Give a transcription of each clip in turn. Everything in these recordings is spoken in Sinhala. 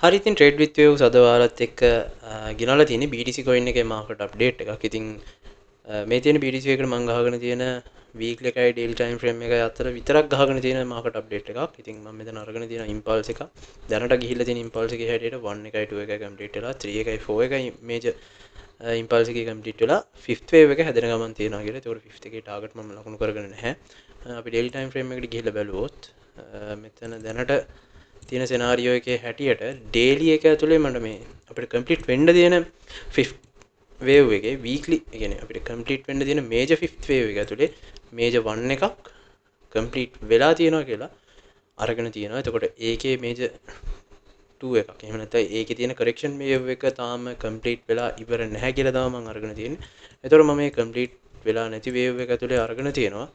හරි ඉතින් ට්‍රේඩ් විත් වේව්ස් අද ඔයාලත් එක්ක ගෙනල්ලා තියෙන්නේ BTC coin එකේ මාකට් අප්ඩේට් එකක්. ඉතින් මේ තියෙන BTC එකට මම ගහගෙන තියෙන weekly එකයි daily time frame එකයි අතර විතරක් ගහගෙන තියෙන මාකට් අප්ඩේට් එකක්. ඉතින් මම මෙතන අරගෙන තියෙන impulse එක දැනට ගිහිල්ලා තියෙන impulse එකේ හැටියට 1 එකයි 2 එකයි complete වෙලා 3 එකයි 4 එකයි major impulse එකේ complete වෙලා 5th wave එක හැදෙන ගමන් තියෙනවා කියලා. ඒකට 5th එකේ target මම ලකුණු කරගෙන නැහැ. අපි daily time frame එකට ගිහිල්ලා බැලුවොත් මෙතන දැනට තියෙන සෙනාරියෝ එකේ හැටියට ඩේලි එක ඇතුලේ මට මේ අපිට කම්ප්ලීට් වෙන්න තියෙන 5th wave එකේ weekly ඒ කියන්නේ අපිට කම්ප්ලීට් වෙන්න තියෙන major 5th wave එක ඇතුලේ major 1 එකක් කම්ප්ලීට් වෙලා තියෙනවා කියලා අරගෙන තියෙනවා. එතකොට ඒකේ major 2 එකක්. එහෙම නැත්නම් ඒකේ තියෙන correction wave එක තාම කම්ප්ලීට් වෙලා ඉවර නැහැ කියලා තමයි මම අරගෙන තියෙන්නේ. එතකොට මම මේ කම්ප්ලීට් වෙලා නැති wave එක ඇතුලේ අරගෙන තියෙනවා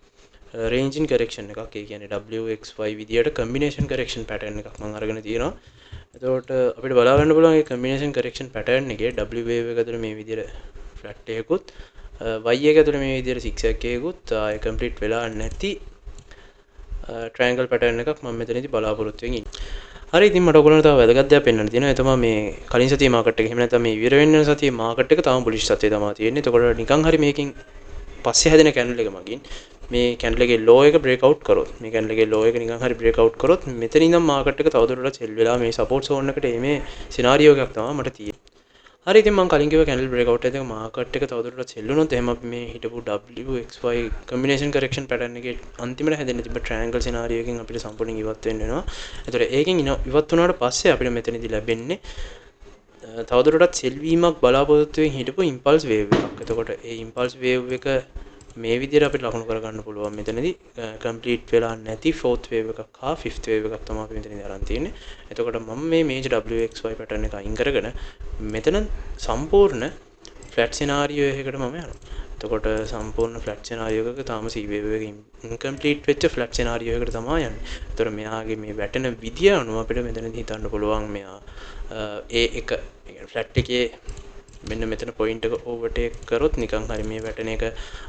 range in correction එකක්. ඒ කියන්නේ WXY විදියට combination correction pattern එකක් මම අරගෙන තියෙනවා. එතකොට අපිට බලා ගන්න පුළුවන් මේ combination correction pattern එකේ W wave එක ඇතුලේ මේ විදියට flat එකකුත් Y එක ඇතුලේ මේ විදියට zigzag එකකුත් ආය complete වෙලා නැති triangle pattern එකක් මම මෙතනදී බලාපොරොත්තු වෙමින් ඉන්නේ. හරි ඉතින් මට ඔයගොල්ලන්ට තව වැදගත් දෙයක් පෙන්වන්න තියෙනවා. ඒ තමයි මේ කලින් සතියේ මාකට් එක. එහෙම නැත්නම් මේ ඉවර වෙන්න සතියේ මාකට් එක තාම බුලිෂ් සතියේ තමයි තියෙන්නේ. එතකොට නිකන් හරි මේකෙන් පස්සේ හැදෙන කැන්ඩල් එක මගින් මේ කැන්ඩල් එකේ ලෝ එක බ්‍රේක් අවුට් කරොත් මේ කැන්ඩල් එකේ ලෝ එක නිකන් හරි බ්‍රේක් අවුට් කරොත් මෙතන ඉඳන් මාකට් එක තවදුරටත් සෙල් වෙලා මේ සපෝට් සෝන් එකට එීමේ සිනාරියෝ එකක් තමයි මට තියෙන්නේ. හරි ඉතින් මම කලින් කිව්වා කැන්ඩල් බ්‍රේක් අවුට් එකක මාකට් එක තවදුරටත් සෙල් වුණොත් එහෙනම් අපි මේ හිටපු WXY combination correction pattern එකේ අන්තිමට හැදෙන්න තිබ්බ triangle scenario එකෙන් අපිට සම්පූර්ණයෙන් ඉවත් වෙන්න වෙනවා. ඒතර ඒකෙන් ඉවත් වුණාට පස්සේ අපිට මෙතනදී ලැබෙන්නේ තවදුරටත් සෙල් වීමක් බලාපොරොත්තු වෙමින් හිටපු impulse wave එකක්. එතකොට ඒ impulse wave එක මේ විදිහට අපිට ලකුණු කරගන්න පුළුවන්. මෙතනදී complete වෙලා නැති 4th wave එකක් හා 5th wave එකක් තමයි අපි මෙතනදී අරන් තියෙන්නේ. එතකොට මම මේ major WXY pattern එක අයින් කරගෙන මෙතන සම්පූර්ණ flat scenario එකකට මම යනවා. එතකොට සම්පූර්ණ flat scenario එකක තාම C wave එක incomplete වෙච්ච flat scenario එකකට තමයි යන්නේ. එතකොට මෙයාගේ මේ වැටෙන විදිය අනුව අපිට මෙතනදී හිතන්න පුළුවන් මෙයා A1 flat එකේ මෙන්න මෙතන පොයින්ට් එක ඕවර්ටේක් කරොත් නිකන් හරි මේ වැටෙන එක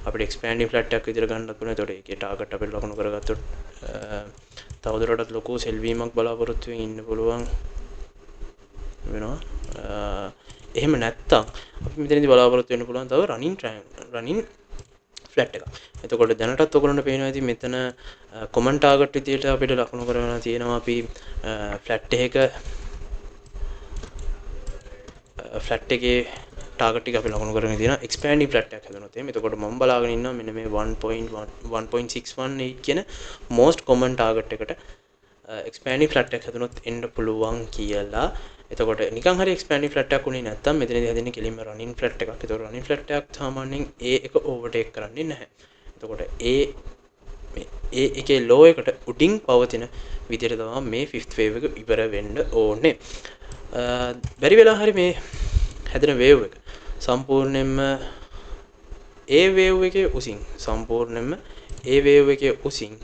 අපිට එක්ස්පෑන්ඩින් ෆ්ලැට් එකක් විදිහට ගන්නත් පුළුවන්. ඒතකොට ඒකේ ටාගට් අපිට ලකුණු කරගත්තොත් තවදුරටත් ලොකු සෙල් වීමක් බලාපොරොත්තු වෙමින් ඉන්න පුළුවන් වෙනවා. එහෙම නැත්තම් අපි මෙතනදී බලාපොරොත්තු වෙන්න පුළුවන් තව රනින් ෆ්ලැට් එකක්. එතකොට දැනටත් ඔයගොල්ලන්ට පේනවා ඉතින් මෙතන කොමන් ටාගට් විදිහට අපිට ලකුණු කරගෙන තියෙනවා අපි ෆ්ලැට් එකක ෆ්ලැට් එකේ ටාගට් එක අපි ලකුණු කරගෙන තියෙනවා එක්ස්පෑන්ඩින් ෆ්ලැට් එකක් හැදුනොත් එහෙනම් එතකොට මම බලාගෙන ඉන්නවා මෙන්න මේ 1.618 කියන most common ටාගට් එකට එක්ස්පෑන්ඩින් ෆ්ලැට් එකක් හැදුනොත් එන්න පුළුවන් කියලා. එතකොට නිකන් හරි එක්ස්පෑන්ඩින් ෆ්ලැට් එකක් උනේ නැත්තම් මෙතනදී හැදෙන්නේ කෙලින්ම රනින් ෆ්ලැට් එකක්. එතකොට රනින් ෆ්ලැට් එකක් සාමාන්‍යයෙන් A එක ඕවර්ටේක් කරන්නේ නැහැ. එතකොට A එකේ ලෝ එකට උඩින් පවතින විදිහට තමයි මේ 5th wave එක ඉවර වෙන්න ඕනේ. බැරි වෙලා හරි මේ හැදෙන වේව් එක සම්පූර්ණයෙන්ම ඒ වේව් එකේ උසින් සම්පූර්ණයෙන්ම ඒ වේව් එකේ උසින්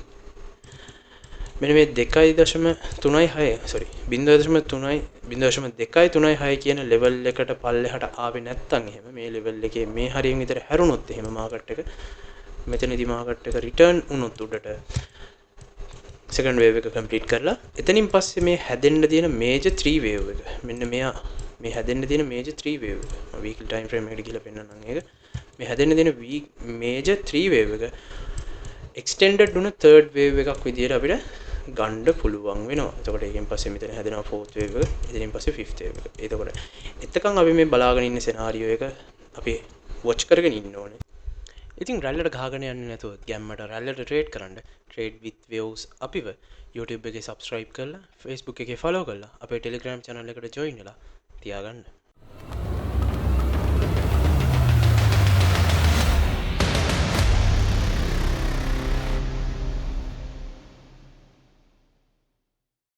මෙන්න මේ 2.36 sorry 0.236 කියන ලෙවල් එකට පල්ලෙහාට ආවේ නැත්තම් එහෙම මේ ලෙවල් එකේ මේ හරියෙන් විතර හැරුණොත් එහෙම මාකට් එක මෙතනදී මාකට් එක රිටර්න් වුණොත් උඩට second wave එක complete කරලා එතනින් පස්සේ මේ හැදෙන්න තියෙන major 3 wave එක මෙන්න මෙයා මේ හැදෙන්න තියෙන major 3 wave එක මම weekly time frame එකට ගිහලා පෙන්නන්නම් ඒක මේ හැදෙන්න තියෙන major 3 wave එක extended වුණ third wave එකක් විදියට අපිට ගන්න පුළුවන් වෙනවා. එතකොට ඒකෙන් පස්සේ මෙතන හැදෙනවා 4th wave එක එතනින් පස්සේ 5th wave එක. එතකොට එතකන් අපි මේ බලාගෙන ඉන්න scenario එක අපි watch කරගෙන ඉන්න ඕනේ. ඉතින් රැල්ලට ගහගෙන යන්නේ නැතුව ගැම්මට රැල්ලට ට්‍රේඩ් කරන්න trade with waves අපිව YouTube එකේ subscribe කරලා Facebook එකේ follow කරලා අපේ Telegram channel එකට join වෙලා තියාගන්න.